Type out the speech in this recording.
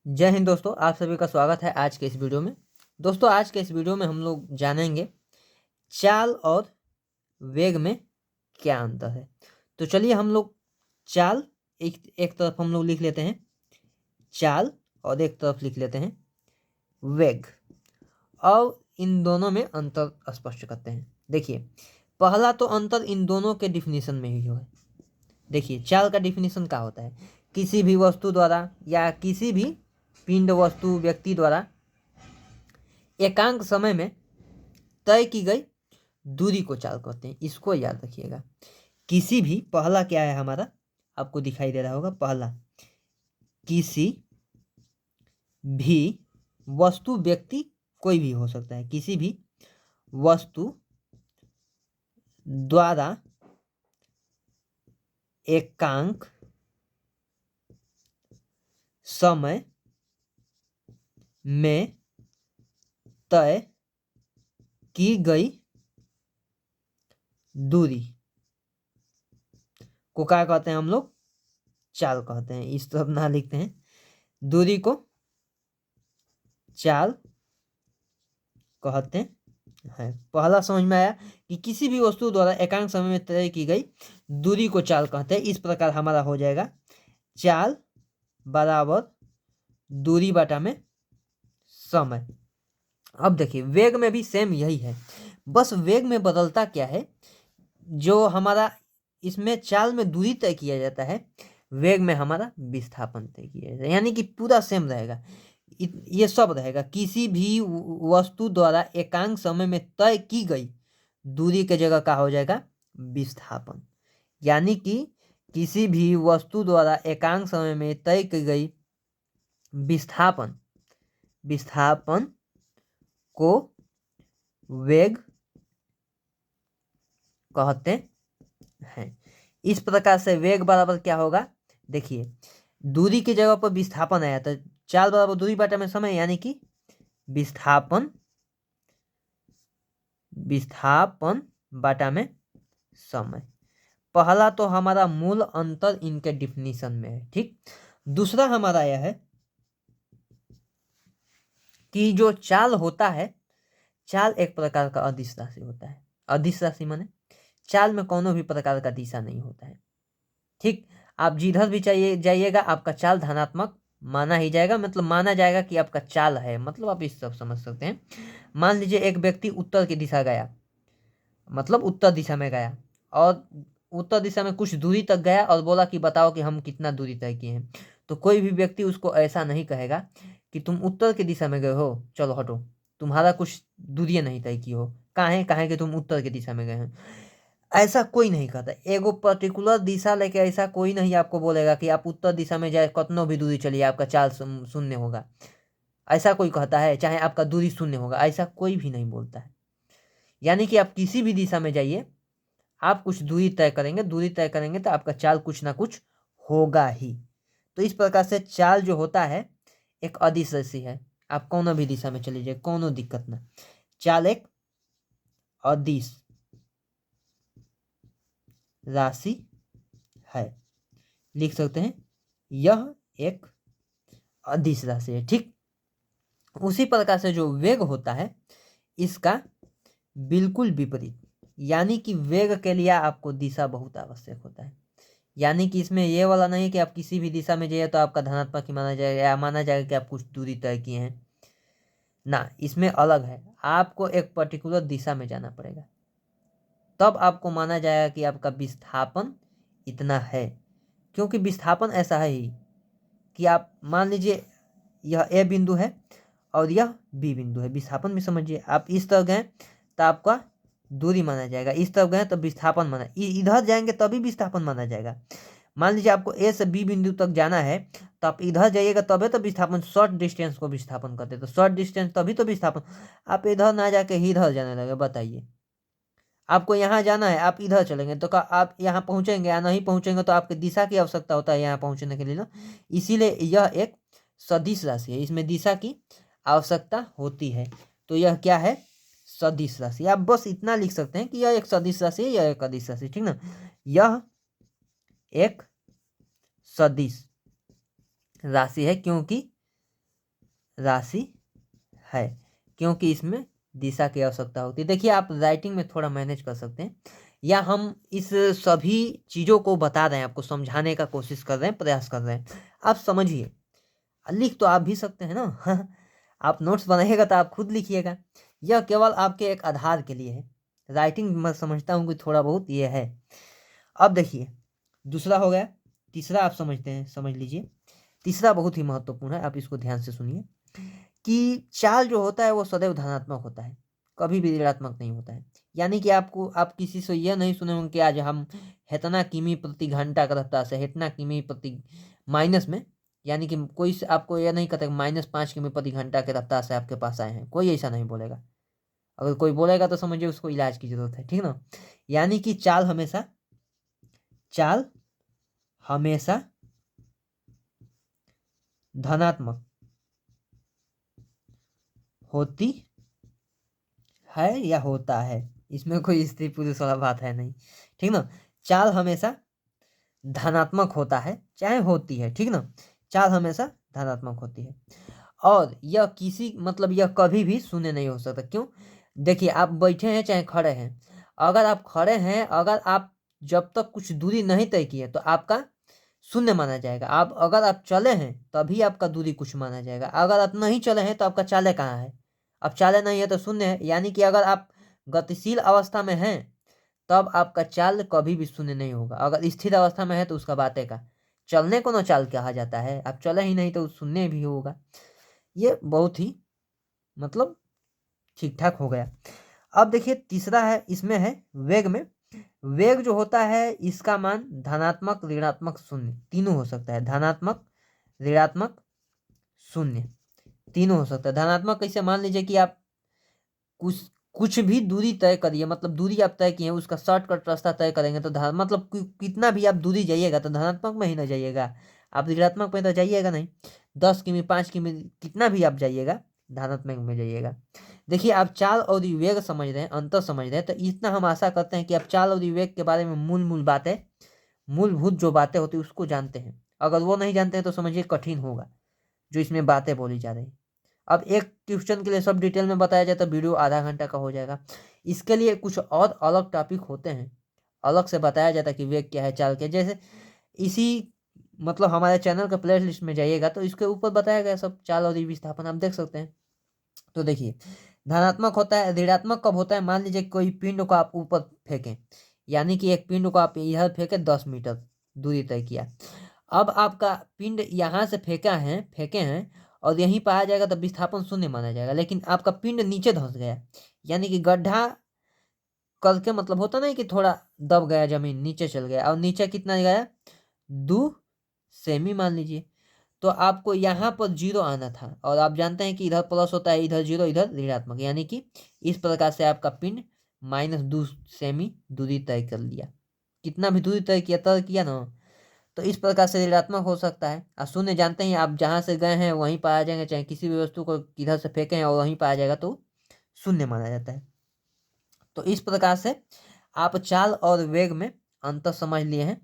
जय हिंद दोस्तों, आप सभी का स्वागत है आज के इस वीडियो में। दोस्तों, आज के इस वीडियो में हम लोग जानेंगे चाल और वेग में क्या अंतर है। तो चलिए हम लोग चाल एक तरफ हम लोग लिख लेते हैं चाल और एक तरफ लिख लेते हैं वेग, और इन दोनों में अंतर स्पष्ट करते हैं। देखिए, पहला तो अंतर इन दोनों के डिफिनीशन में ही है। देखिए, चाल का डिफिनीशन क्या होता है? किसी भी वस्तु द्वारा या किसी भी पिंड, वस्तु, व्यक्ति द्वारा एकांक समय में तय की गई दूरी को चाल कहते हैं। इसको याद रखिएगा। किसी भी, पहला क्या है हमारा, आपको दिखाई दे रहा होगा, पहला किसी भी वस्तु, व्यक्ति कोई भी हो सकता है, किसी भी वस्तु द्वारा एकांक समय में तय की गई दूरी को क्या कहते हैं? हम लोग चाल कहते हैं। इस तरफ ना लिखते हैं, दूरी को चाल कहते हैं। पहला समझ में आया कि किसी भी वस्तु द्वारा एकांक समय में तय की गई दूरी को चाल कहते हैं। इस प्रकार हमारा हो जाएगा चाल बराबर दूरी बटा में समय। अब देखिए, वेग में भी सेम यही है, बस वेग में बदलता क्या है, जो हमारा इसमें चाल में दूरी तय किया जाता है, वेग में हमारा विस्थापन तय किया जाता है। यानी कि पूरा सेम रहेगा, ये सब रहेगा। किसी भी वस्तु द्वारा एकांक समय में तय की गई दूरी के जगह क्या हो जाएगा? विस्थापन। यानी कि किसी भी वस्तु द्वारा एकांक समय में तय की गई विस्थापन को वेग कहते हैं। इस प्रकार से वेग बराबर क्या होगा? देखिए, दूरी की जगह पर विस्थापन आया तो चाल बराबर दूरी बटा में समय, यानी कि विस्थापन बटा में समय। पहला तो हमारा मूल अंतर इनके डिफिनीशन में है, ठीक। दूसरा हमारा यह है कि जो चाल होता है, चाल एक प्रकार का अदिश राशि होता है। अदिश राशि माने चाल में कोनो भी प्रकार का दिशा नहीं होता है, ठीक। आप जिधर भी चाहिए जाइएगा, आपका चाल धनात्मक माना ही जाएगा, मतलब माना जाएगा कि आपका चाल है। मतलब आप इस सब समझ सकते हैं। मान लीजिए एक व्यक्ति उत्तर की दिशा गया, मतलब उत्तर दिशा में गया, और उत्तर दिशा में कुछ दूरी तक गया और बोला कि बताओ कि हम कितना दूरी तय किए हैं। तो कोई भी व्यक्ति उसको ऐसा नहीं कहेगा कि तुम उत्तर की दिशा में गए हो, चलो हटो, तुम्हारा कुछ दूरी नहीं तय की हो। काहे कि तुम उत्तर की दिशा में गए हैं। ऐसा कोई नहीं कहता। एगो पर्टिकुलर दिशा लेके ऐसा कोई नहीं आपको बोलेगा कि आप उत्तर दिशा में जाए, कतनो भी दूरी चलिए आपका चाल शून्य होगा। ऐसा कोई कहता है? चाहे आपका दूरी शून्य होगा, ऐसा कोई भी नहीं बोलता है। यानी कि आप किसी भी दिशा में जाइए, आप कुछ दूरी तय करेंगे तो आपका चाल कुछ ना कुछ होगा ही। तो इस प्रकार से चाल जो होता है एक अदिश राशि है। आप कोनो भी दिशा में चले जाइए, कोनो दिक्कत ना, चाल एक अदिश राशि है। लिख सकते हैं यह एक अदिश राशि है, ठीक। उसी प्रकार से जो वेग होता है, इसका बिल्कुल विपरीत। यानी कि वेग के लिए आपको दिशा बहुत आवश्यक होता है। यानी कि इसमें ये वाला नहीं कि आप किसी भी दिशा में जाइए तो आपका धनात्मक ही माना जाएगा, या माना जाएगा कि आप कुछ दूरी तय किए हैं ना। इसमें अलग है, आपको एक पर्टिकुलर दिशा में जाना पड़ेगा, तब आपको माना जाएगा कि आपका विस्थापन इतना है। क्योंकि विस्थापन ऐसा है ही कि आप मान लीजिए यह ए बिंदु है और यह बी बिंदु है। विस्थापन भी समझिए, आप इस तरफ गए तो आपका दूरी माना जाएगा, इस तरफ गए तो विस्थापन माना, इधर जाएंगे तभी विस्थापन माना जाएगा। मान लीजिए आपको ए से बी बिंदु तक जाना है, तो आप इधर जाइएगा तभी तो विस्थापन, शॉर्ट डिस्टेंस को विस्थापन कहते हैं। तो शॉर्ट डिस्टेंस तभी तो विस्थापन। आप इधर ना जाके इधर जाने लगे, बताइए। आपको यहाँ जाना है, आप इधर चलेंगे तो का आप यहाँ पहुँचेंगे, या नहीं पहुँचेंगे, तो आपकी दिशा की आवश्यकता होता है यहाँ पहुँचने के लिए ना। इसीलिए यह एक सदिश राशि है, इसमें दिशा की आवश्यकता होती है। तो यह क्या है? सदिश राशि। आप बस इतना लिख सकते हैं कि यह एक सदिश राशि है, यह एक अदिश राशि, ठीक ना। यह एक सदिश राशि है क्योंकि राशि है, क्योंकि इसमें दिशा की आवश्यकता होती है। देखिए आप राइटिंग में थोड़ा मैनेज कर सकते हैं, या हम इस सभी चीज़ों को बता रहे हैं, आपको समझाने का कोशिश कर रहे हैं, प्रयास कर रहे हैं, आप समझिए। लिख तो आप भी सकते हैं ना आप नोट्स बनाइएगा तो आप खुद लिखिएगा, यह केवल आपके एक आधार के लिए है। राइटिंग मैं समझता हूँ कि थोड़ा बहुत ये है। अब देखिए दूसरा हो गया, तीसरा आप समझते हैं, समझ लीजिए। तीसरा बहुत ही महत्वपूर्ण है, आप इसको ध्यान से सुनिए कि चाल जो होता है वो सदैव धनात्मक होता है, कभी भी ऋणात्मक नहीं होता है। यानी कि आप किसी से यह नहीं सुने होंगे कि आज हम इतना किमी प्रति घंटा की रफ्तार से, इतना किमी प्रति माइनस में, यानी कि कोई आपको यह नहीं कहता -5 किमी प्रति घंटा के रफ्तार से आपके पास आए हैं, कोई ऐसा नहीं बोलेगा। अगर कोई बोलेगा तो समझिए उसको इलाज की जरूरत है, ठीक ना। यानी कि चाल हमेशा धनात्मक होती है या होता है, इसमें कोई स्त्री पुरुष वाला बात है नहीं, ठीक ना। चाल हमेशा धनात्मक होता है, चाहे होती है, ठीक ना। चाल हमेशा धनात्मक होती है, और यह किसी मतलब यह कभी भी शून्य नहीं हो सकता। क्यों? देखिए आप बैठे हैं चाहे खड़े हैं, अगर आप खड़े हैं, अगर आप जब तक कुछ दूरी नहीं तय की है तो आपका शून्य माना जाएगा। आप अगर आप चले हैं तभी आपका दूरी कुछ माना जाएगा, अगर आप नहीं चले हैं तो आपका चाले कहाँ है? अब चाले नहीं है तो शून्य है। यानी कि अगर आप गतिशील अवस्था में हैं तब आपका चाल कभी भी शून्य नहीं होगा, अगर स्थिर अवस्था में है तो उसका बातें का चलने को ना चाल कहा जाता है। आप चले ही नहीं तो शून्य भी होगा। ये बहुत ही मतलब ठीक ठाक हो गया। अब देखिए तीसरा है, इसमें है वेग में। वेग जो होता है इसका मान धनात्मक, ऋणात्मक, शून्य तीनों हो सकता है। धनात्मक, ऋणात्मक, शून्य तीनों हो सकता है। धनात्मक कैसे? मान लीजिए कि आप कुछ कुछ भी दूरी तय करिए, मतलब दूरी आप तय किए हैं उसका शॉर्टकट रास्ता तय करेंगे तो मतलब कितना भी आप दूरी जाइएगा तो धनात्मक में ही ना जाइएगा, आप ऋणात्मक में तो जाइएगा नहीं। 10 किमी, 5 किमी, कितना भी आप जाइएगा धनात्मक में जाइएगा। देखिए आप चाल और वेग समझ रहे हैं, अंतर समझ रहे हैं, तो इतना हम आशा करते हैं कि आप चाल और वेग के बारे में मूलभूत जो बातें होती है उसको जानते हैं। अगर वो नहीं जानते हैं तो समझिए कठिन होगा जो इसमें बातें बोली जा रही। अब एक क्वेश्चन के लिए सब डिटेल में बताया जाए तो वीडियो आधा घंटा का हो जाएगा। इसके लिए कुछ और अलग टॉपिक होते हैं, अलग से बताया जाता है कि वेग क्या है, चाल क्या है। जैसे इसी मतलब हमारे चैनल के प्ले लिस्ट में जाइएगा तो इसके ऊपर बताया गया सब, चाल और विस्थापन आप देख सकते हैं। तो देखिए धनात्मक होता है, ऋणात्मक कब होता है? मान लीजिए कोई पिंड को आप ऊपर फेंकें, यानी कि एक पिंड को आप इधर फेंके 10 मीटर दूरी तय किया। अब आपका पिंड यहाँ से फेंके हैं और यहीं पर आ जाएगा तो विस्थापन शून्य माना जाएगा। लेकिन आपका पिंड नीचे धंस गया, यानी कि गड्ढा करके, मतलब होता नहीं कि थोड़ा दब गया, जमीन नीचे चल गया, और नीचे कितना गया? 2 सेमी मान लीजिए। तो आपको यहाँ पर 0 आना था, और आप जानते हैं कि इधर प्लस होता है, इधर 0, इधर ऋणात्मक, यानी कि इस प्रकार से आपका पिंड -2 सेमी दूरी तय कर लिया। कितना भी दूरी तय किया ना, तो इस प्रकार से ऋणात्मक हो सकता है। और शून्य जानते हैं, आप जहाँ से गए हैं वहीं पर आ जाएंगे, चाहे किसी भी वस्तु को किधर से फेंके हैं और वहीं पर आ जाएगा तो शून्य माना जाता है। तो इस प्रकार से आप चाल और वेग में अंतर समझ लिए हैं।